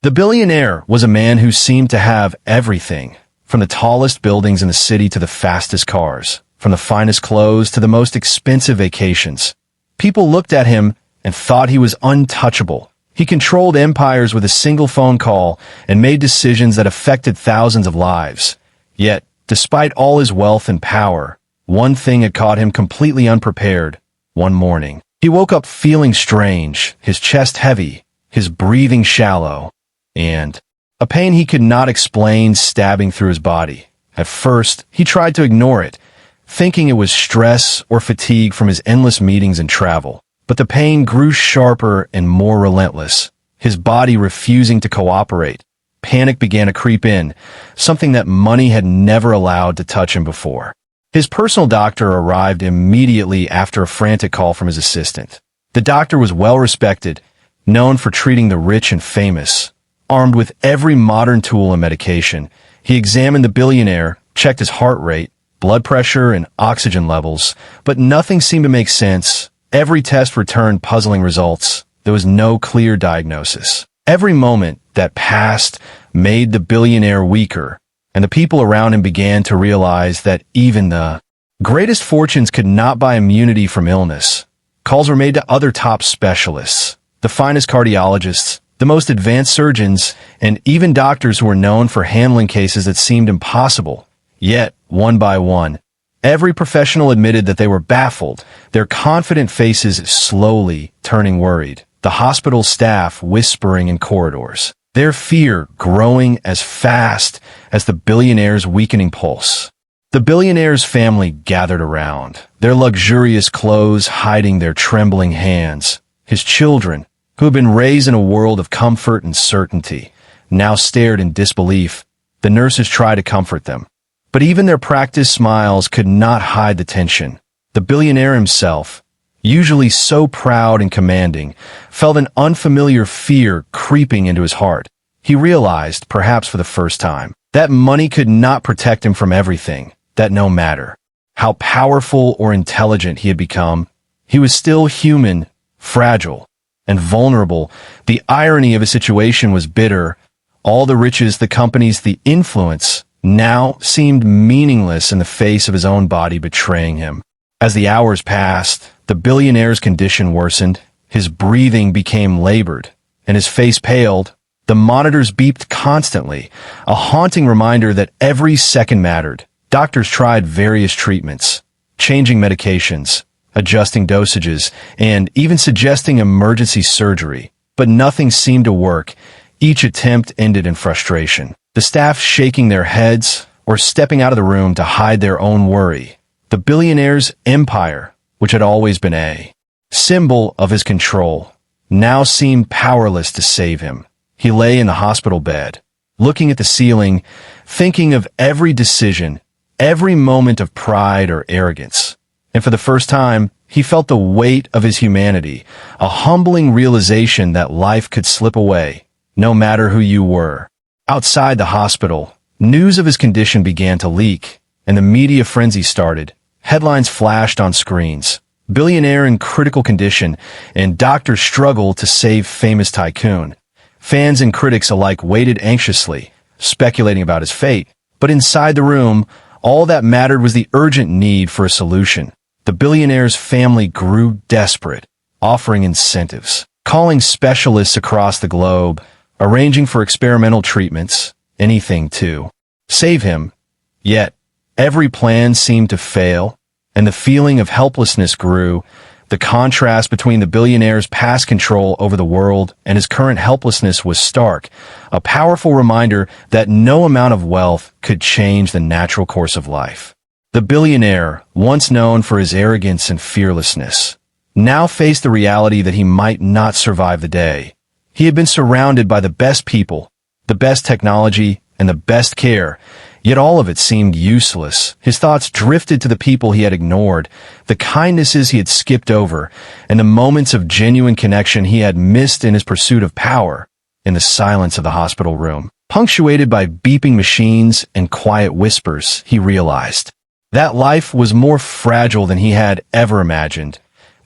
The billionaire was a man who seemed to have everything, from the tallest buildings in the city to the fastest cars, from the finest clothes to the most expensive vacations. People looked at him and thought he was untouchable. He controlled empires with a single phone call and made decisions that affected thousands of lives. Yet, despite all his wealth and power, one thing had caught him completely unprepared. One morning, he woke up feeling strange, his chest heavy, his breathing shallow, and a pain he could not explain stabbing through his body. At first, he tried to ignore it, thinking it was stress or fatigue from his endless meetings and travel. But the pain grew sharper and more relentless, his body refusing to cooperate. Panic began to creep in, something that money had never allowed to touch him before. His personal doctor arrived immediately after a frantic call from his assistant. The doctor was well respected, known for treating the rich and famous. Armed with every modern tool and medication, he examined the billionaire, checked his heart rate, blood pressure, and oxygen levels, but nothing seemed to make sense. Every test returned puzzling results. There was no clear diagnosis. Every moment that passed made the billionaire weaker, and the people around him began to realize that even the greatest fortunes could not buy immunity from illness. Calls were made to other top specialists, the finest cardiologists, the most advanced surgeons, and even doctors who were known for handling cases that seemed impossible. Yet, one by one, every professional admitted that they were baffled, their confident faces slowly turning worried, the hospital staff whispering in corridors, their fear growing as fast as the billionaire's weakening pulse. The billionaire's family gathered around, their luxurious clothes hiding their trembling hands. His children, who had been raised in a world of comfort and certainty, now stared in disbelief. The nurses tried to comfort them, but even their practiced smiles could not hide the tension. The billionaire himself, usually so proud and commanding, felt an unfamiliar fear creeping into his heart. He realized, perhaps for the first time, that money could not protect him from everything, that no matter how powerful or intelligent he had become, he was still human, fragile, and vulnerable. The irony of his situation was bitter. All the riches, the companies, the influence now seemed meaningless in the face of his own body betraying him. As the hours passed, the billionaire's condition worsened. His breathing became labored, and his face paled. The monitors beeped constantly, a haunting reminder that every second mattered. Doctors tried various treatments, changing medications, adjusting dosages, and even suggesting emergency surgery. But nothing seemed to work. Each attempt ended in frustration, the staff shaking their heads or stepping out of the room to hide their own worry. The billionaire's empire, which had always been a symbol of his control, now seemed powerless to save him. He lay in the hospital bed, looking at the ceiling, thinking of every decision, every moment of pride or arrogance. And for the first time, he felt the weight of his humanity, a humbling realization that life could slip away, no matter who you were. Outside the hospital, news of his condition began to leak, and the media frenzy started. Headlines flashed on screens. Billionaire in critical condition, and doctors struggle to save famous tycoon. Fans and critics alike waited anxiously, speculating about his fate. But inside the room, all that mattered was the urgent need for a solution. The billionaire's family grew desperate, offering incentives, calling specialists across the globe, arranging for experimental treatments, anything to save him. Yet, every plan seemed to fail, and the feeling of helplessness grew. The contrast between the billionaire's past control over the world and his current helplessness was stark, a powerful reminder that no amount of wealth could change the natural course of life. The billionaire, once known for his arrogance and fearlessness, now faced the reality that he might not survive the day. He had been surrounded by the best people, the best technology, and the best care, yet all of it seemed useless. His thoughts drifted to the people he had ignored, the kindnesses he had skipped over, and the moments of genuine connection he had missed in his pursuit of power. In the silence of the hospital room, punctuated by beeping machines and quiet whispers, he realized that life was more fragile than he had ever imagined,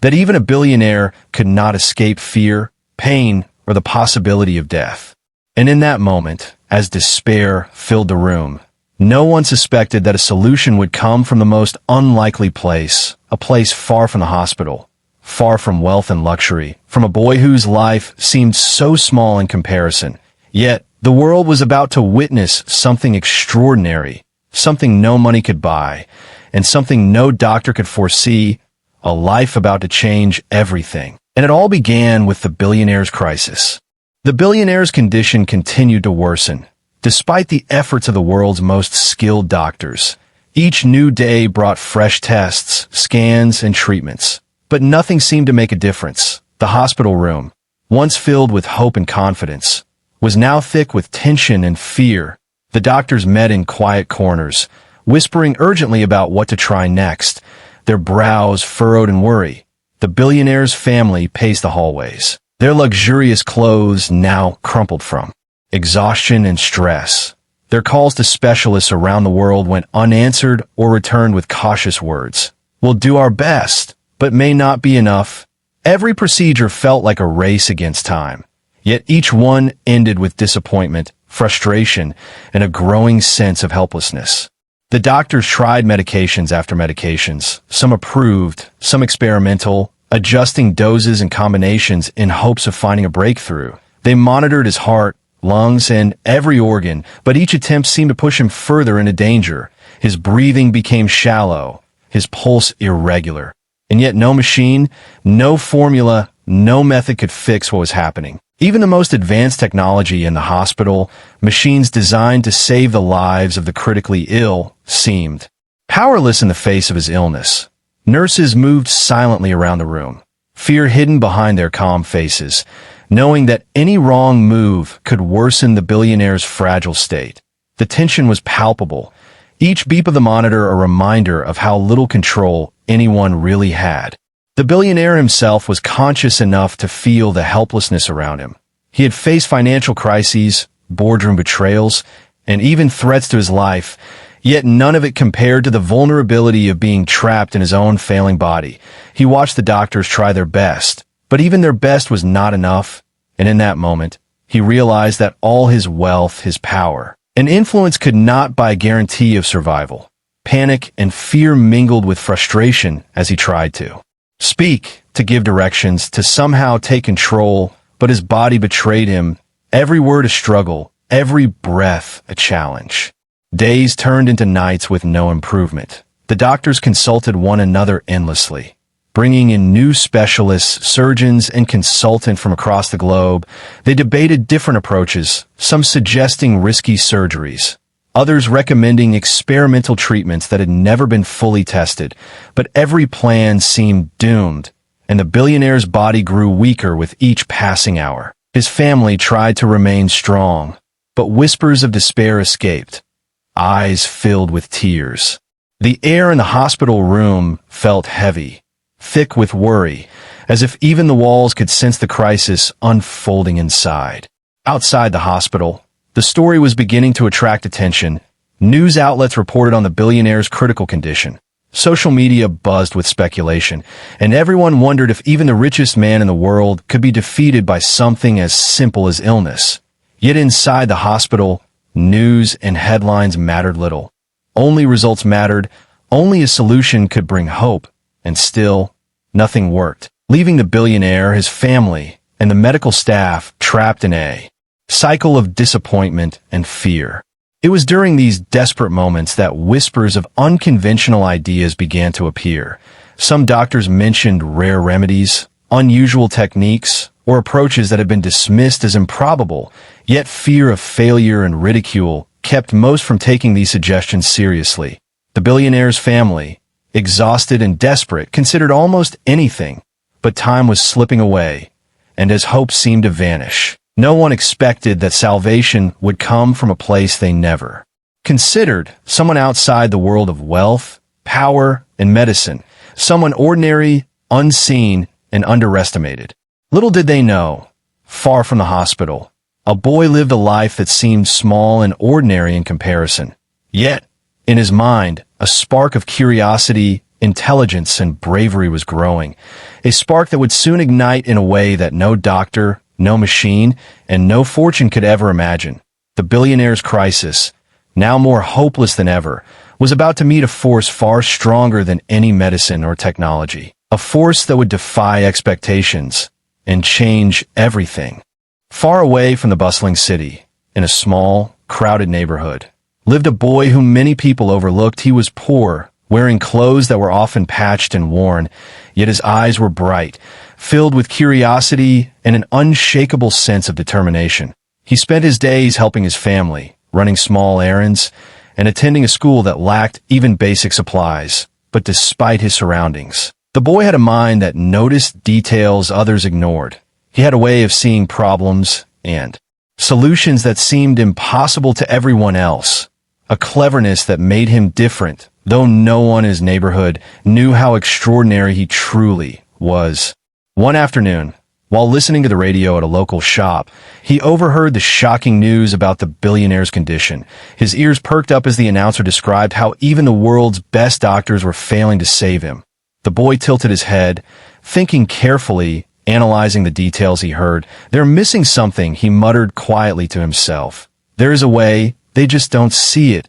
that even a billionaire could not escape fear, pain, or the possibility of death. And in that moment, as despair filled the room, no one suspected that a solution would come from the most unlikely place, a place far from the hospital, far from wealth and luxury, from a boy whose life seemed so small in comparison. Yet, the world was about to witness something extraordinary, something no money could buy, and something no doctor could foresee, a life about to change everything. And it all began with the billionaire's crisis. The billionaire's condition continued to worsen. Despite the efforts of the world's most skilled doctors, each new day brought fresh tests, scans, and treatments. But nothing seemed to make a difference. The hospital room, once filled with hope and confidence, was now thick with tension and fear. The doctors met in quiet corners, whispering urgently about what to try next, their brows furrowed in worry. The billionaire's family paced the hallways, their luxurious clothes now crumpled from exhaustion and stress. Their calls to specialists around the world went unanswered or returned with cautious words. "We'll do our best, but may not be enough." Every procedure felt like a race against time, yet each one ended with disappointment, frustration, and a growing sense of helplessness. The doctors tried medications after medications, some approved, some experimental, adjusting doses and combinations in hopes of finding a breakthrough. They monitored his heart, lungs, and every organ, but each attempt seemed to push him further into danger. His breathing became shallow, his pulse irregular. And yet no machine, no formula, no method could fix what was happening. Even the most advanced technology in the hospital, machines designed to save the lives of the critically ill, seemed powerless in the face of his illness. Nurses moved silently around the room, fear hidden behind their calm faces, knowing that any wrong move could worsen the billionaire's fragile state. The tension was palpable, each beep of the monitor a reminder of how little control anyone really had. The billionaire himself was conscious enough to feel the helplessness around him. He had faced financial crises, boardroom betrayals, and even threats to his life, yet none of it compared to the vulnerability of being trapped in his own failing body. He watched the doctors try their best, but even their best was not enough, and in that moment, he realized that all his wealth, his power, and influence could not buy a guarantee of survival. Panic and fear mingled with frustration as he tried to speak, to give directions, to somehow take control, but his body betrayed him. Every word a struggle, every breath a challenge. Days turned into nights with no improvement. The doctors consulted one another endlessly, bringing in new specialists, surgeons, and consultants from across the globe. They debated different approaches, some suggesting risky surgeries, others recommending experimental treatments that had never been fully tested. But every plan seemed doomed, and the billionaire's body grew weaker with each passing hour. His family tried to remain strong, but whispers of despair escaped, eyes filled with tears. The air in the hospital room felt heavy, thick with worry, as if even the walls could sense the crisis unfolding inside. Outside the hospital, the story was beginning to attract attention. News outlets reported on the billionaire's critical condition. Social media buzzed with speculation, and everyone wondered if even the richest man in the world could be defeated by something as simple as illness. Yet inside the hospital, news and headlines mattered little. Only results mattered, only a solution could bring hope, and still, nothing worked, leaving the billionaire, his family, and the medical staff trapped in a cycle of disappointment and fear. It was during these desperate moments that whispers of unconventional ideas began to appear. Some doctors mentioned rare remedies, unusual techniques, or approaches that had been dismissed as improbable, yet fear of failure and ridicule kept most from taking these suggestions seriously. The billionaire's family, exhausted and desperate, considered almost anything, but time was slipping away, and as hope seemed to vanish, no one expected that salvation would come from a place they never considered, someone outside the world of wealth, power, and medicine, someone ordinary, unseen, and underestimated. Little did they know, far from the hospital, a boy lived a life that seemed small and ordinary in comparison. Yet, in his mind, a spark of curiosity, intelligence, and bravery was growing, a spark that would soon ignite in a way that no doctor, no machine, and no fortune could ever imagine. The billionaire's crisis, now more hopeless than ever, was about to meet a force far stronger than any medicine or technology. A force that would defy expectations and change everything. Far away from the bustling city, in a small, crowded neighborhood, lived a boy whom many people overlooked. He was poor, wearing clothes that were often patched and worn, yet his eyes were bright, filled with curiosity and an unshakable sense of determination. He spent his days helping his family, running small errands, and attending a school that lacked even basic supplies. But despite his surroundings, the boy had a mind that noticed details others ignored. He had a way of seeing problems and solutions that seemed impossible to everyone else. A cleverness that made him different, though no one in his neighborhood knew how extraordinary he truly was. One afternoon, while listening to the radio at a local shop, he overheard the shocking news about the billionaire's condition. His ears perked up as the announcer described how even the world's best doctors were failing to save him. The boy tilted his head, thinking carefully, analyzing the details he heard. "They're missing something," he muttered quietly to himself. "There is a way, they just don't see it."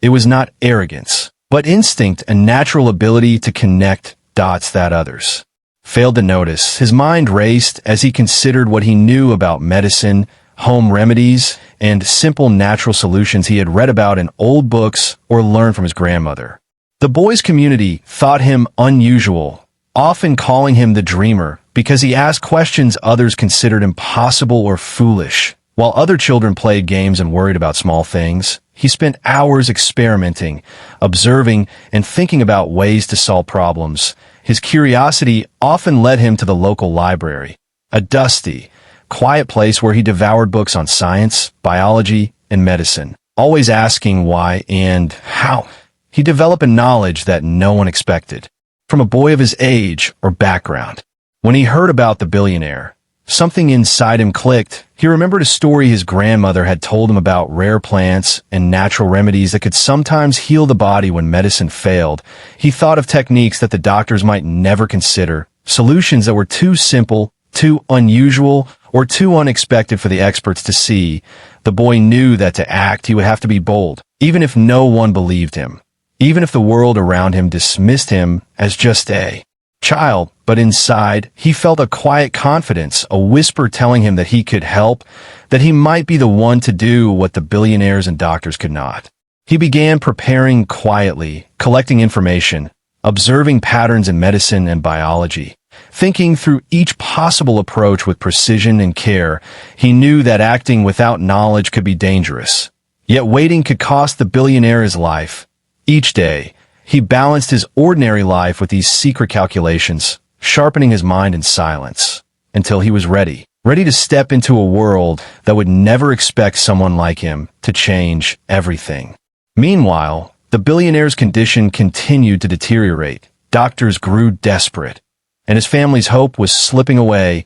It was not arrogance, but instinct, a natural ability to connect dots that others failed to notice. His mind raced as he considered what he knew about medicine, home remedies, and simple natural solutions he had read about in old books or learned from his grandmother. The boy's community thought him unusual, often calling him the dreamer, because he asked questions others considered impossible or foolish. While other children played games and worried about small things, he spent hours experimenting, observing, and thinking about ways to solve problems. His curiosity often led him to the local library, a dusty, quiet place where he devoured books on science, biology, and medicine, always asking why and how. He developed a knowledge that no one expected from a boy of his age or background. When he heard about the billionaire, something inside him clicked. He remembered a story his grandmother had told him about rare plants and natural remedies that could sometimes heal the body when medicine failed. He thought of techniques that the doctors might never consider, solutions that were too simple, too unusual, or too unexpected for the experts to see. The boy knew that to act, he would have to be bold, even if no one believed him, even if the world around him dismissed him as just a child. But inside, he felt a quiet confidence, a whisper telling him that he could help, that he might be the one to do what the billionaires and doctors could not. He began preparing quietly, collecting information, observing patterns in medicine and biology, thinking through each possible approach with precision and care. He knew that acting without knowledge could be dangerous, yet waiting could cost the billionaire his life. Each day, he balanced his ordinary life with these secret calculations, sharpening his mind in silence, until he was ready to step into a world that would never expect someone like him to change everything. Meanwhile, the billionaire's condition continued to deteriorate. Doctors grew desperate, and his family's hope was slipping away.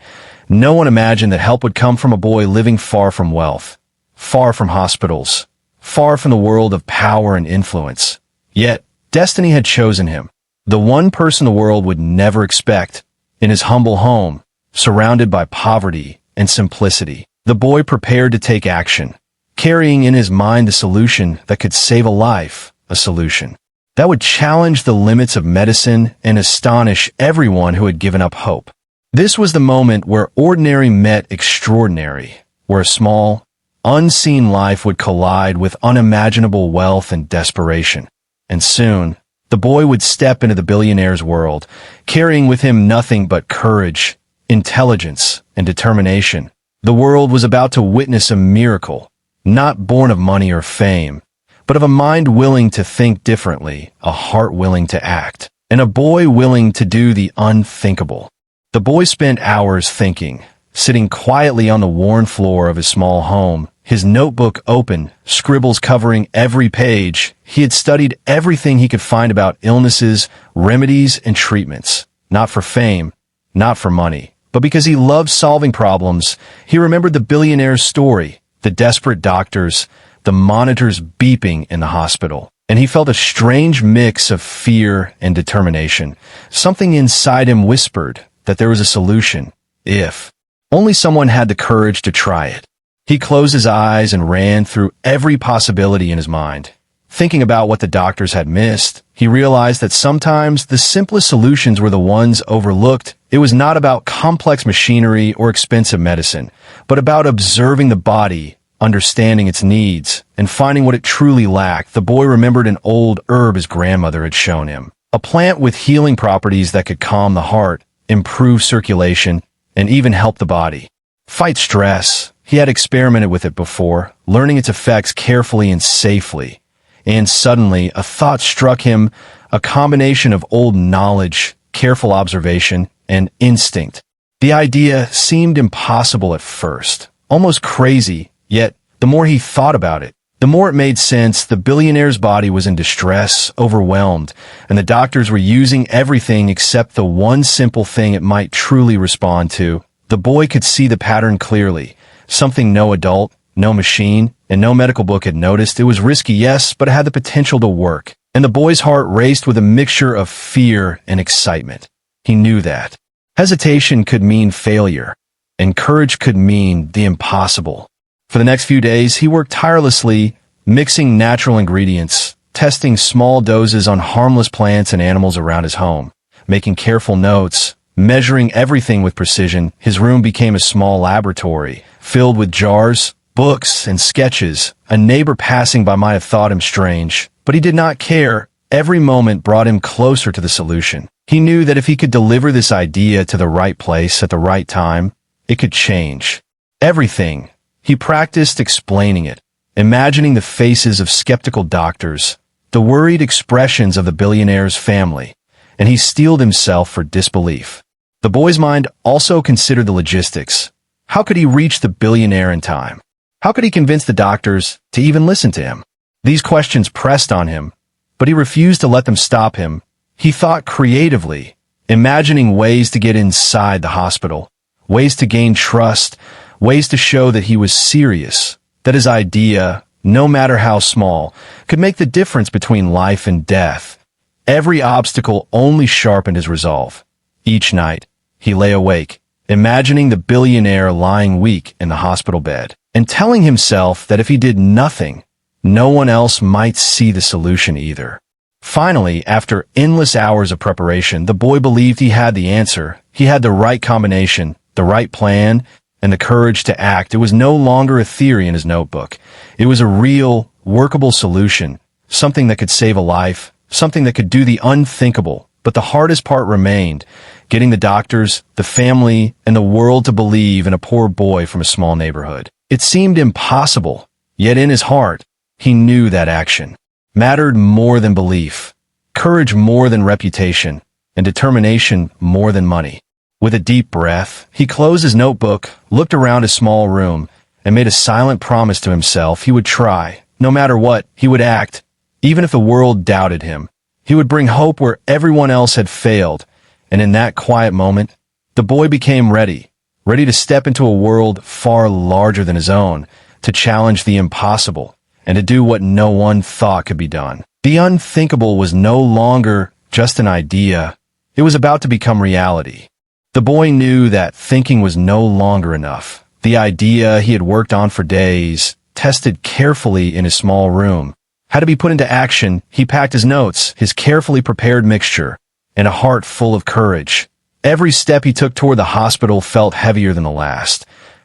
No one imagined that help would come from a boy living far from wealth, far from hospitals, far from the world of power and influence. Yet, destiny had chosen him, the one person the world would never expect. In his humble home, surrounded by poverty and simplicity, the boy prepared to take action, carrying in his mind the solution that could save a life, a solution that would challenge the limits of medicine and astonish everyone who had given up hope. This was the moment where ordinary met extraordinary, where a small, unseen life would collide with unimaginable wealth and desperation. And soon, the boy would step into the billionaire's world, carrying with him nothing but courage, intelligence, and determination. The world was about to witness a miracle, not born of money or fame, but of a mind willing to think differently, a heart willing to act, and a boy willing to do the unthinkable. The boy spent hours thinking, sitting quietly on the worn floor of his small home, his notebook open, scribbles covering every page. He had studied everything he could find about illnesses, remedies, and treatments, not for fame, not for money, but because he loved solving problems. He remembered the billionaire's story, the desperate doctors, the monitors beeping in the hospital, and he felt a strange mix of fear and determination. Something inside him whispered that there was a solution, if Only someone had the courage to try it. He closed his eyes and ran through every possibility in his mind. Thinking about what the doctors had missed, he realized that sometimes the simplest solutions were the ones overlooked. It was not about complex machinery or expensive medicine, but about observing the body, understanding its needs, and finding what it truly lacked. The boy remembered an old herb his grandmother had shown him, a plant with healing properties that could calm the heart, improve circulation, and even help the body fight stress. He had experimented with it before, learning its effects carefully and safely. And suddenly, a thought struck him, a combination of old knowledge, careful observation, and instinct. The idea seemed impossible at first, almost crazy, yet the more he thought about it, the more it made sense. The billionaire's body was in distress, overwhelmed, and the doctors were using everything except the one simple thing it might truly respond to. The boy could see the pattern clearly, something no adult, no machine, and no medical book had noticed. It was risky, yes, but it had the potential to work. And the boy's heart raced with a mixture of fear and excitement. He knew that hesitation could mean failure, and courage could mean the impossible. For the next few days, he worked tirelessly, mixing natural ingredients, testing small doses on harmless plants and animals around his home, making careful notes, measuring everything with precision. His room became a small laboratory, filled with jars, books, and sketches. A neighbor passing by might have thought him strange, but he did not care. Every moment brought him closer to the solution. He knew that if he could deliver this idea to the right place at the right time, it could change everything. He practiced explaining it, imagining the faces of skeptical doctors, the worried expressions of the billionaire's family, and he steeled himself for disbelief. The boy's mind also considered the logistics. How could he reach the billionaire in time? How could he convince the doctors to even listen to him? These questions pressed on him, but he refused to let them stop him. He thought creatively, imagining ways to get inside the hospital, ways to gain trust, ways to show that he was serious, that his idea, no matter how small, could make the difference between life and death. Every obstacle only sharpened his resolve. Each night, he lay awake, imagining the billionaire lying weak in the hospital bed, and telling himself that if he did nothing, no one else might see the solution either. Finally, after endless hours of preparation, the boy believed he had the answer. He had the right combination, the right plan, and the courage to act. It was no longer a theory in his notebook. It was a real, workable solution, something that could save a life, something that could do the unthinkable. But the hardest part remained, getting the doctors, the family, and the world to believe in a poor boy from a small neighborhood. It seemed impossible, yet in his heart, he knew that action mattered more than belief, courage more than reputation, and determination more than money. With a deep breath, he closed his notebook, looked around his small room, and made a silent promise to himself. He would try. No matter what, he would act. Even if the world doubted him, he would bring hope where everyone else had failed. And in that quiet moment, the boy became ready to step into a world far larger than his own, to challenge the impossible, and to do what no one thought could be done. The unthinkable was no longer just an idea. It was about to become reality. The boy knew that thinking was no longer enough. The idea he had worked on for days, tested carefully in his small room, had to be put into action. He packed his notes, his carefully prepared mixture, and a heart full of courage. Every step he took toward the hospital felt heavier than the last,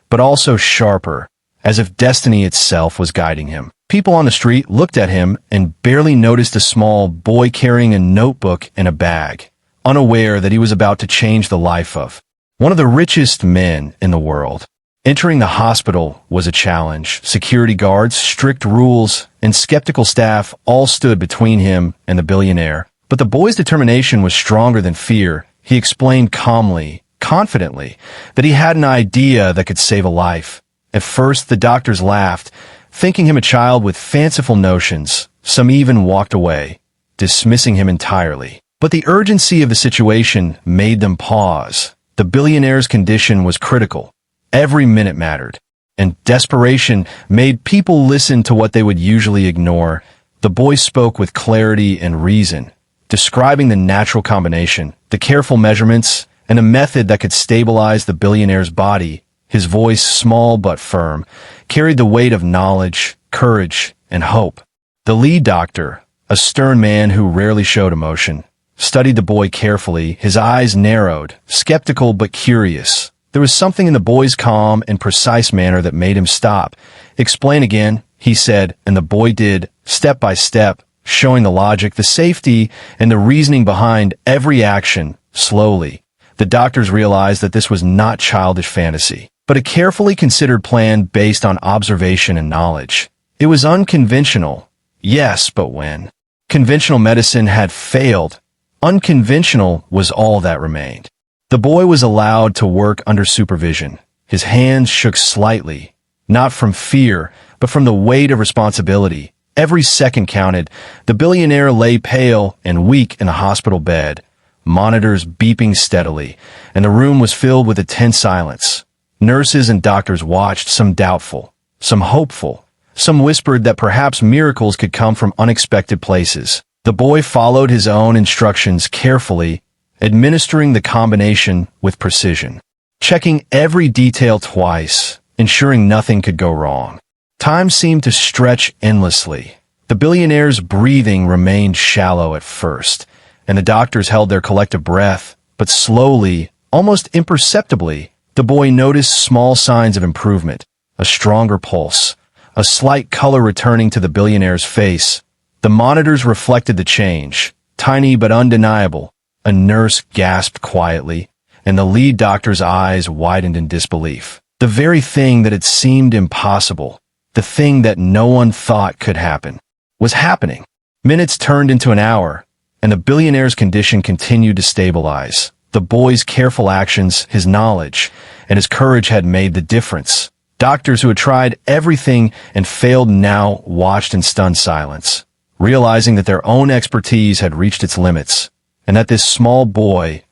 but also sharper, as if destiny itself was guiding him. People on the street looked at him and barely noticed a small boy carrying a notebook and a bag, unaware that he was about to change the life of one of the richest men in the world. Entering the hospital was a challenge. Security guards, strict rules, and skeptical staff all stood between him and the billionaire. But the boy's determination was stronger than fear. He explained calmly, confidently, that he had an idea that could save a life. At first, the doctors laughed, thinking him a child with fanciful notions. Some even walked away, dismissing him entirely. But the urgency of the situation made them pause. The billionaire's condition was critical. Every minute mattered, and desperation made people listen to what they would usually ignore. The boy spoke with clarity and reason, describing the natural combination, the careful measurements, and a method that could stabilize the billionaire's body His voice, small but firm, carried the weight of knowledge, courage, and hope. The lead doctor, a stern man who rarely showed emotion, studied the boy carefully, his eyes narrowed, skeptical but curious. There was something in the boy's calm and precise manner that made him stop. "Explain again," he said, and the boy did, step by step, showing the logic, the safety, and the reasoning behind every action. Slowly, the doctors realized that this was not childish fantasy, but a carefully considered plan based on observation and knowledge. It was unconventional, yes, but when conventional medicine had failed, unconventional was all that remained. The boy was allowed to work under supervision. His hands shook slightly, not from fear, but from the weight of responsibility. Every second counted. The billionaire lay pale and weak in a hospital bed, monitors beeping steadily, and the room was filled with a tense silence. Nurses and doctors watched, some doubtful, some hopeful, some whispered that perhaps miracles could come from unexpected places. The boy followed his own instructions carefully, administering the combination with precision, checking every detail twice, ensuring nothing could go wrong. Time seemed to stretch endlessly. The billionaire's breathing remained shallow at first, and the doctors held their collective breath, but slowly, almost imperceptibly, the boy noticed small signs of improvement, a stronger pulse, a slight color returning to the billionaire's face. The monitors reflected the change, tiny but undeniable. A nurse gasped quietly, and the lead doctor's eyes widened in disbelief. The very thing that had seemed impossible, the thing that no one thought could happen, was happening. Minutes turned into an hour, and the billionaire's condition continued to stabilize. The boy's careful actions, his knowledge, and his courage had made the difference. Doctors who had tried everything and failed now watched in stunned silence, realizing that their own expertise had reached its limits, and that this small boy,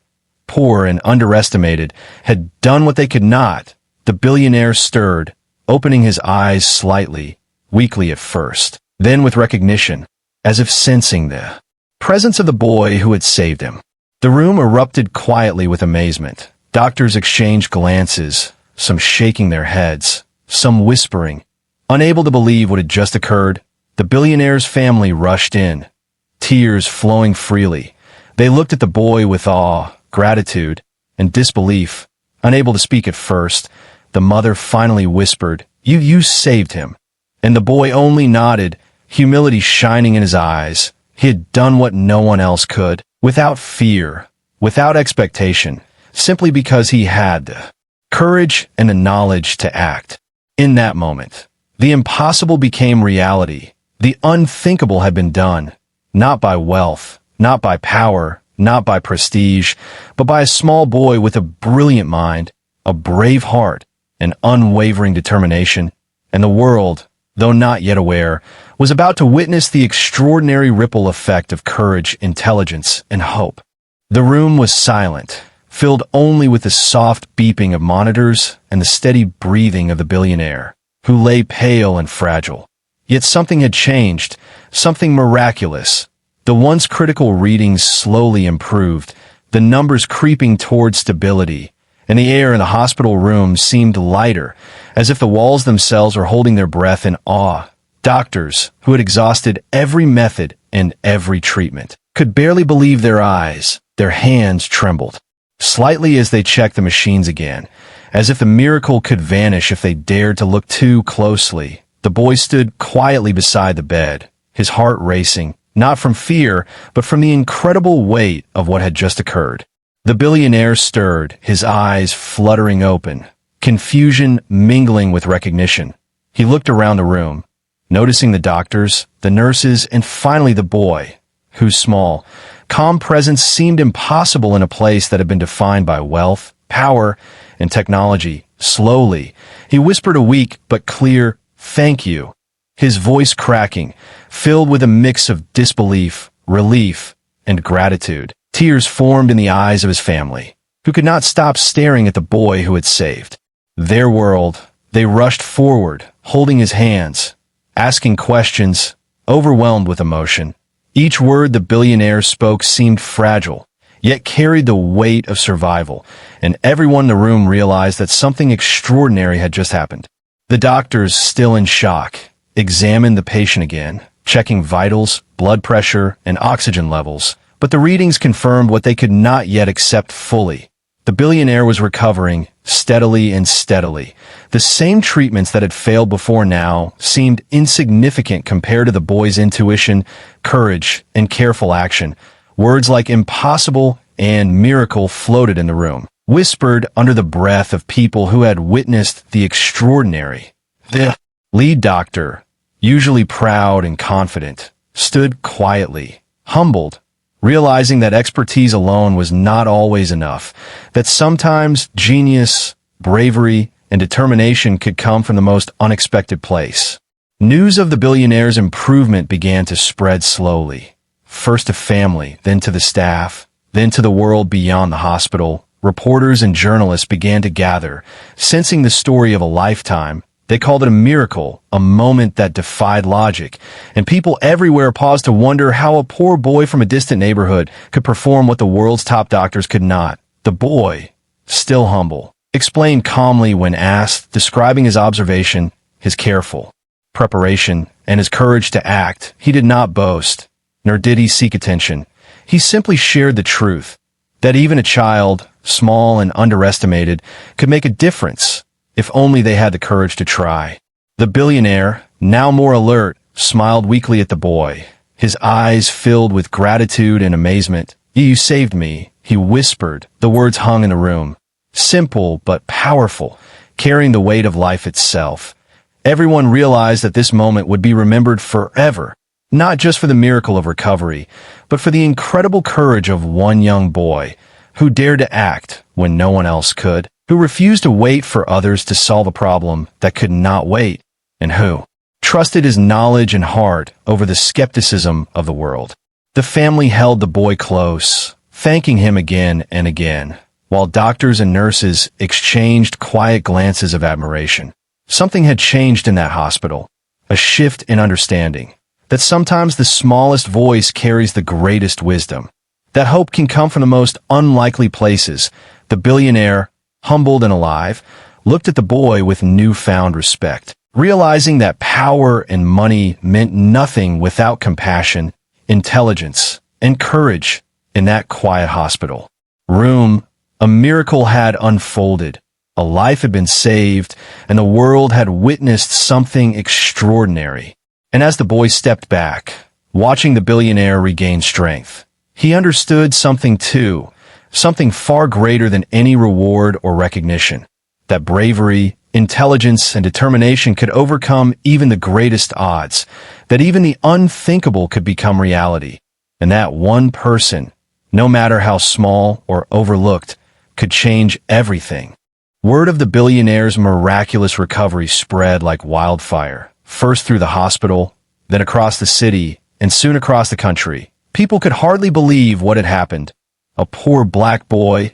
poor and underestimated, had done what they could not. The billionaire stirred, opening his eyes slightly, weakly at first, then with recognition, as if sensing the presence of the boy who had saved him. The room erupted quietly with amazement. Doctors exchanged glances, some shaking their heads, some whispering, unable to believe what had just occurred. The billionaire's family rushed in, tears flowing freely. They looked at the boy with awe, gratitude, and disbelief. Unable to speak at first, the mother finally whispered, You saved him." And the boy only nodded, humility shining in his eyes. He had done what no one else could, without fear, without expectation, simply because he had the courage and the knowledge to act. In that moment, the impossible became reality. The unthinkable had been done, not by wealth, not by power, not by prestige, but by a small boy with a brilliant mind, a brave heart, an unwavering determination. And the world, though not yet aware, was about to witness the extraordinary ripple effect of courage, intelligence, and hope. The room was silent, filled only with the soft beeping of monitors and the steady breathing of the billionaire, who lay pale and fragile. Yet something had changed, something miraculous. The once critical readings slowly improved, the numbers creeping toward stability, and the air in the hospital room seemed lighter, as if the walls themselves were holding their breath in awe. Doctors, who had exhausted every method and every treatment, could barely believe their eyes. Their hands trembled slightly as they checked the machines again, as if the miracle could vanish if they dared to look too closely. The boy stood quietly beside the bed, his heart racing, not from fear, but from the incredible weight of what had just occurred. The billionaire stirred, his eyes fluttering open, confusion mingling with recognition. He looked around the room, noticing the doctors, the nurses, and finally the boy, whose small, calm presence seemed impossible in a place that had been defined by wealth, power, and technology. Slowly, he whispered a weak but clear, "Thank you," his voice cracking, filled with a mix of disbelief, relief, and gratitude. Tears formed in the eyes of his family, who could not stop staring at the boy who had saved their world. They rushed forward, holding his hands, asking questions, overwhelmed with emotion. Each word the billionaire spoke seemed fragile, yet carried the weight of survival, and everyone in the room realized that something extraordinary had just happened. The doctors, still in shock, examined the patient again, checking vitals, blood pressure, and oxygen levels, but the readings confirmed what they could not yet accept fully. The billionaire was recovering steadily and steadily. The same treatments that had failed before now seemed insignificant compared to the boy's intuition, courage, and careful action. Words like impossible and miracle floated in the room, whispered under the breath of people who had witnessed the extraordinary. The lead doctor, usually proud and confident, stood quietly, humbled, realizing that expertise alone was not always enough, that sometimes genius, bravery, and determination could come from the most unexpected place. News of the billionaire's improvement began to spread slowly. First to family, then to the staff, then to the world beyond the hospital. Reporters and journalists began to gather, sensing the story of a lifetime. They called it a miracle, a moment that defied logic, and people everywhere paused to wonder how a poor boy from a distant neighborhood could perform what the world's top doctors could not. The boy, still humble, explained calmly when asked, describing his observation, his careful preparation, and his courage to act. He did not boast, nor did he seek attention. He simply shared the truth, that even a child, small and underestimated, could make a difference if only they had the courage to try. The billionaire, now more alert, smiled weakly at the boy, his eyes filled with gratitude and amazement. "You saved me," he whispered. The words hung in the room, simple but powerful, carrying the weight of life itself. Everyone realized that this moment would be remembered forever, not just for the miracle of recovery, but for the incredible courage of one young boy who dared to act when no one else could, who refused to wait for others to solve a problem that could not wait, and who trusted his knowledge and heart over the skepticism of the world. The family held the boy close, thanking him again and again, while doctors and nurses exchanged quiet glances of admiration. Something had changed in that hospital, a shift in understanding, that sometimes the smallest voice carries the greatest wisdom, that hope can come from the most unlikely places. The billionaire, humbled and alive, looked at the boy with newfound respect, realizing that power and money meant nothing without compassion, intelligence, and courage in that quiet hospital room. A miracle had unfolded, a life had been saved, and the world had witnessed something extraordinary. And as the boy stepped back, watching the billionaire regain strength, he understood something too, something far greater than any reward or recognition, that bravery, intelligence, and determination could overcome even the greatest odds, that even the unthinkable could become reality, and that one person, no matter how small or overlooked, could change everything. Word of the billionaire's miraculous recovery spread like wildfire, first through the hospital, then across the city, and soon across the country. People could hardly believe what had happened. A poor black boy,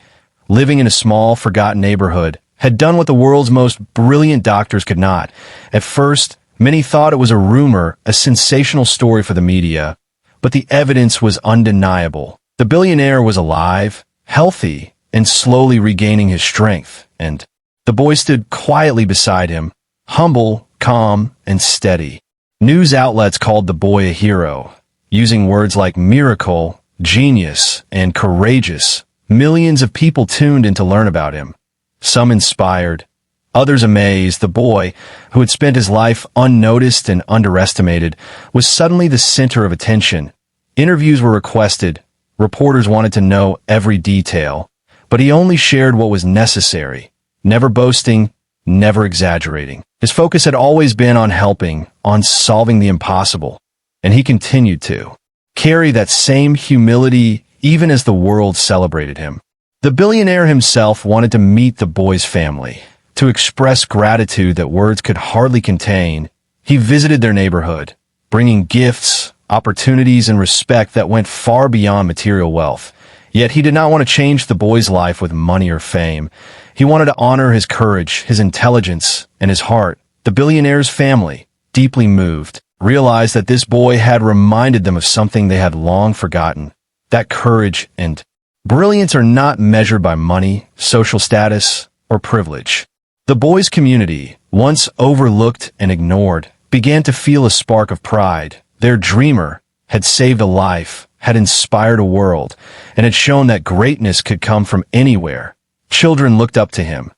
living in a small, forgotten neighborhood, had done what the world's most brilliant doctors could not. At first, many thought it was a rumor, a sensational story for the media, but the evidence was undeniable. The billionaire was alive, healthy, and slowly regaining his strength, and the boy stood quietly beside him, humble, calm, and steady. News outlets called the boy a hero, using words like miracle, genius, and courageous. Millions of people tuned in to learn about him. Some inspired, others amazed. The boy, who had spent his life unnoticed and underestimated, was suddenly the center of attention. Interviews were requested. Reporters wanted to know every detail, but he only shared what was necessary, never boasting, never exaggerating. His focus had always been on helping, on solving the impossible, and he continued to carry that same humility even as the world celebrated him. The billionaire himself wanted to meet the boy's family, to express gratitude that words could hardly contain. He visited their neighborhood, bringing gifts, opportunities, and respect that went far beyond material wealth. Yet he did not want to change the boy's life with money or fame. He wanted to honor his courage, his intelligence, and his heart. The billionaire's family, deeply moved, realized that this boy had reminded them of something they had long forgotten, that courage and Brilliance are not measured by money, social status, or privilege. The boys' community, once overlooked and ignored, began to feel a spark of pride. Their dreamer had saved a life, had inspired a world, and had shown that greatness could come from anywhere. Children looked up to him,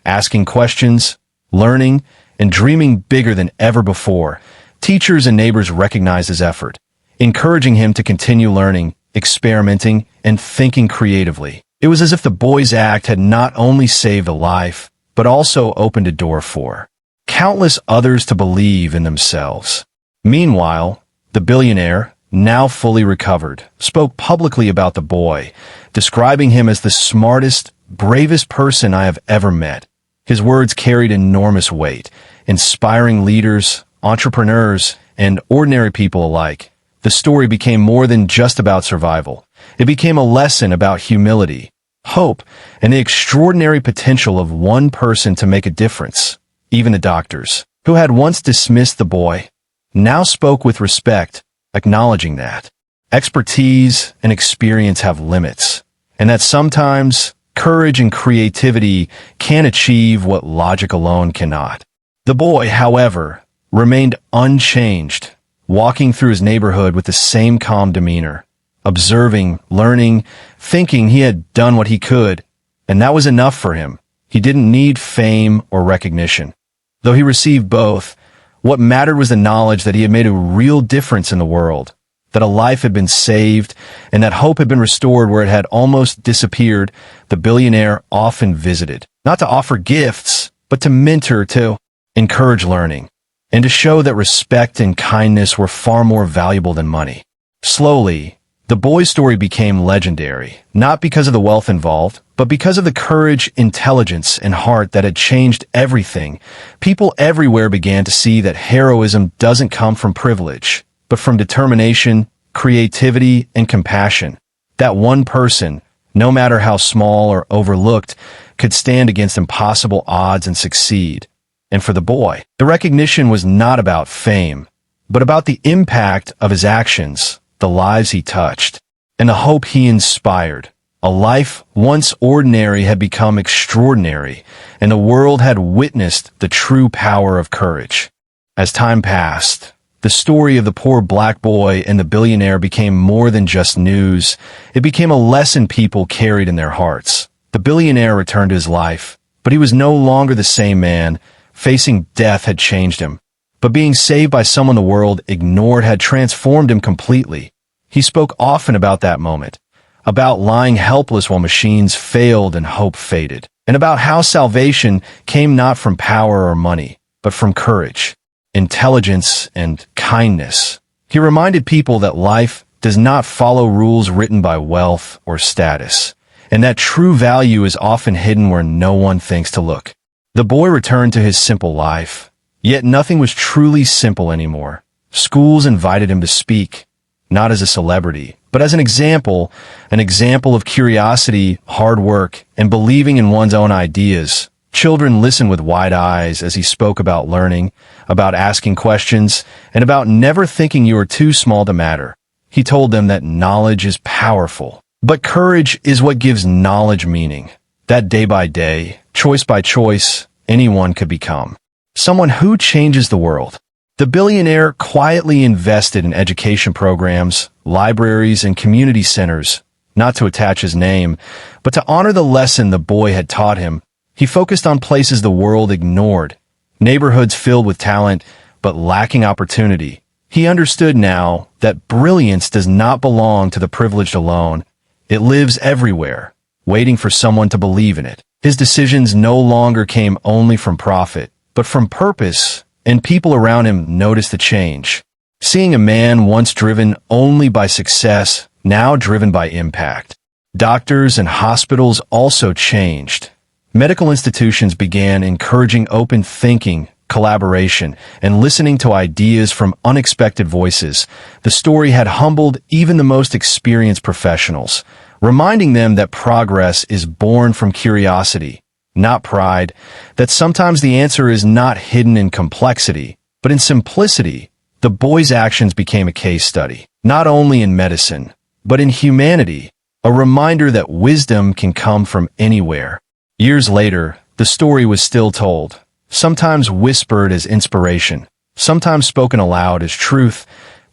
asking questions, learning, and dreaming bigger than ever before. Teachers and neighbors recognized his effort, encouraging him to continue learning, experimenting, and thinking creatively. It was as if the boy's act had not only saved a life, but also opened a door for countless others to believe in themselves. Meanwhile, the billionaire, now fully recovered, spoke publicly about the boy, describing him as the smartest, bravest person I have ever met. His words carried enormous weight, inspiring leaders, entrepreneurs, and ordinary people alike. The story became more than just about survival. It became a lesson about humility, hope, and the extraordinary potential of one person to make a difference. Even the doctors, who had once dismissed the boy, now spoke with respect, acknowledging that expertise and experience have limits, and that sometimes courage and creativity can achieve what logic alone cannot. The boy, however, remained unchanged, walking through his neighborhood with the same calm demeanor, observing, learning, thinking he had done what he could, and that was enough for him. He didn't need fame or recognition. Though he received both, what mattered was the knowledge that he had made a real difference in the world, that a life had been saved, and that hope had been restored where it had almost disappeared. The billionaire often visited, not to offer gifts, but to mentor, to encourage learning, and to show that respect and kindness were far more valuable than money. Slowly, the boy's story became legendary, not because of the wealth involved, but because of the courage, intelligence, and heart that had changed everything. People everywhere began to see that heroism doesn't come from privilege, but from determination, creativity, and compassion. That one person, no matter how small or overlooked, could stand against impossible odds and succeed. And for the boy, the recognition was not about fame, but about the impact of his actions, the lives he touched, and the hope he inspired. A life once ordinary had become extraordinary, and the world had witnessed the true power of courage. As time passed, the story of the poor black boy and the billionaire became more than just news. It became a lesson people carried in their hearts. The billionaire returned to his life, but he was no longer the same man. Facing death had changed him, but being saved by someone the world ignored had transformed him completely. He spoke often about that moment, about lying helpless while machines failed and hope faded, and about how salvation came not from power or money, but from courage, intelligence, and kindness. He reminded people that life does not follow rules written by wealth or status, and that true value is often hidden where no one thinks to look. The boy returned to his simple life, yet nothing was truly simple anymore. Schools invited him to speak, not as a celebrity, but as an example of curiosity, hard work, and believing in one's own ideas. Children listened with wide eyes as he spoke about learning, about asking questions, and about never thinking you were too small to matter. He told them that knowledge is powerful, but courage is what gives knowledge meaning. That day by day, choice by choice, anyone could become someone who changes the world. The billionaire quietly invested in education programs, libraries, and community centers, not to attach his name, but to honor the lesson the boy had taught him. He focused on places the world ignored, neighborhoods filled with talent, but lacking opportunity. He understood now that brilliance does not belong to the privileged alone. It lives everywhere, waiting for someone to believe in it. His decisions no longer came only from profit, but from purpose, and people around him noticed the change. Seeing a man once driven only by success, now driven by impact. Doctors and hospitals also changed. Medical institutions began encouraging open thinking, collaboration, and listening to ideas from unexpected voices. The story had humbled even the most experienced professionals, reminding them that progress is born from curiosity, not pride, that sometimes the answer is not hidden in complexity, but in simplicity. The boy's actions became a case study, not only in medicine, but in humanity. a reminder that wisdom can come from anywhere. Years later, the story was still told, sometimes whispered as inspiration, sometimes spoken aloud as truth.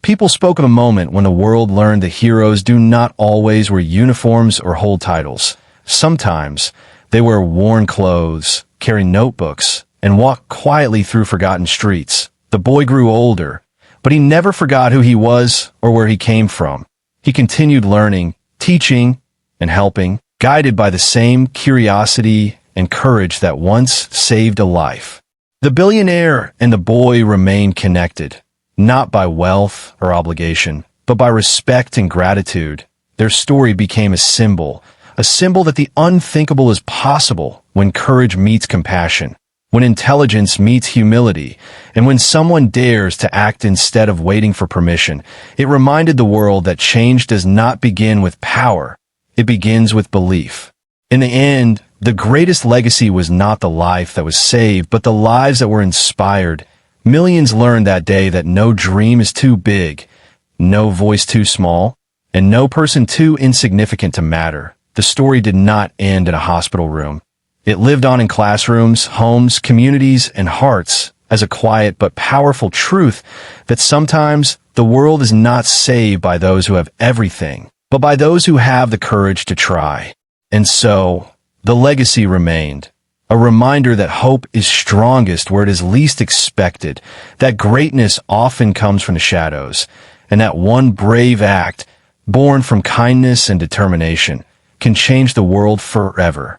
People spoke of a moment when the world learned that heroes do not always wear uniforms or hold titles. Sometimes they wear worn clothes, carry notebooks, and walk quietly through forgotten streets. The boy grew older, but he never forgot who he was or where he came from. He continued learning, teaching, and helping, guided by the same curiosity and courage that once saved a life. The billionaire and the boy remained connected, not by wealth or obligation, but by respect and gratitude. Their story became a symbol that the unthinkable is possible when courage meets compassion, when intelligence meets humility, and when someone dares to act instead of waiting for permission. It reminded the world that change does not begin with power, it begins with belief. In the end, the greatest legacy was not the life that was saved, but the lives that were inspired. Millions learned that day that no dream is too big, no voice too small, and no person too insignificant to matter. The story did not end in a hospital room. It lived on in classrooms, homes, communities, and hearts as a quiet but powerful truth that sometimes the world is not saved by those who have everything, but by those who have the courage to try. And so, the legacy remained. A reminder that hope is strongest where it is least expected, that greatness often comes from the shadows, and that one brave act, born from kindness and determination, can change the world forever.